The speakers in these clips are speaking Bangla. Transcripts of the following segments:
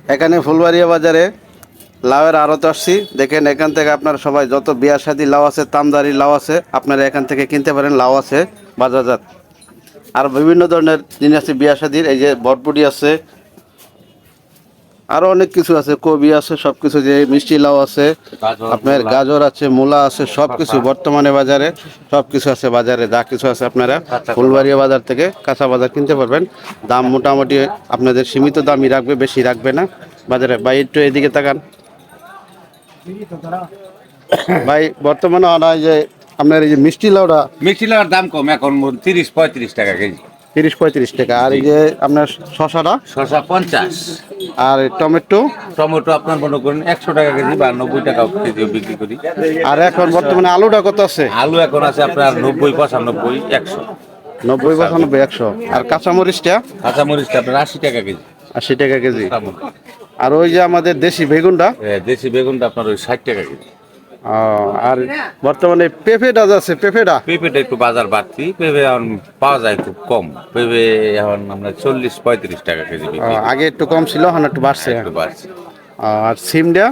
এখানে ফুলবাড়িয়া বাজারে লাউয়ের আড়ত আসছি। দেখেন এখান থেকে আপনারা সবাই যত বিয়া শাদী লাউ আছে, তামদারি লাউ আছে, আপনারা এখান থেকে কিনতে পারেন। লাউ আছে বাজারজাত, আর বিভিন্ন ধরনের জিনিস আছে বিয়া শাদীর। এই যে বটবুটি আছে, আরো অনেক কিছু আছে, কবি আছে, সবকিছু, যে মিষ্টি লাউ আছে, আপনার গাজর আছে, মূলা আছে, সবকিছু বর্তমানে বাজারে সবকিছু আছে। বাজারে যা কিছু আছে আপনারা ফুলবাড়িয়া বাজার থেকে কাঁচা বাজার কিনতে পারবেন। দাম মোটামুটি আপনাদের সীমিত দামই রাখবে, বেশি রাখবে না বাজারে। ভাই একটু এদিকে তাকান ভাই, বর্তমানে অনায় যে আপনার এই যে মিষ্টি লাউটা মিষ্টি লাউয়ের দাম কম এখন 30-35 টাকা কেজি। 30-35 টাকা। আর এই যে আপনার শশাটা, শসা 50। আর টমেটো, টমেটো আপনার মনে করেন 100 টাকা কেজি বা 90 টাকা কেজিও বিক্রি করি। আর এখন বর্তমানে আলুটা কত আছে? আলু এখন আছে আপনার 90-95-100। 90-95-100। আর কাঁচামরিচটা? কাঁচামরিচটা আপনার 80 টাকা কেজি। 80 টাকা কেজি। আর ওই যে আমাদের দেশি বেগুনটা? দেশি বেগুনটা আপনার ওই 60 টাকা কেজি। আর বর্তমানে পেঁপেটা আছে, পেঁপেটা? পেঁপেটা একটু বাজার বাড়তি, পেঁপে এখন পাওয়া যায় খুব কম। পেঁপে এখন আমরা 40-35 টাকা কেজি বিক্রি করি। আগে একটু কম ছিল, এখন একটু বাড়ছে। একটু বাড়ছে। আর সিমটা?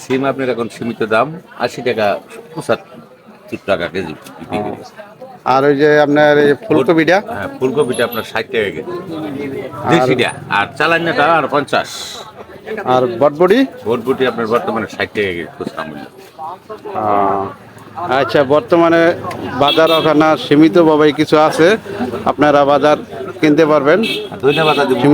সিম আপনার এখন সীমিত দাম 80-75 টাকা কেজি বিক্রি করি। আর ওই যে আপনার এই ফুলকপিটা? হ্যাঁ, ফুলকপিটা আপনার 60 টাকা কেজি দেশিটা, আর চালান্নাটা আর 50। আর বটবটি? বটবটি আপনার বর্তমানে 60 টাকা কেজি খুচরা মূল্য। আচ্ছা, বর্তমানে বাজার ওখানে সীমিতভাবে কিছু আছে, আপনারা বাজার কিনতে পারবেন। ধন্যবাদ। সীমিত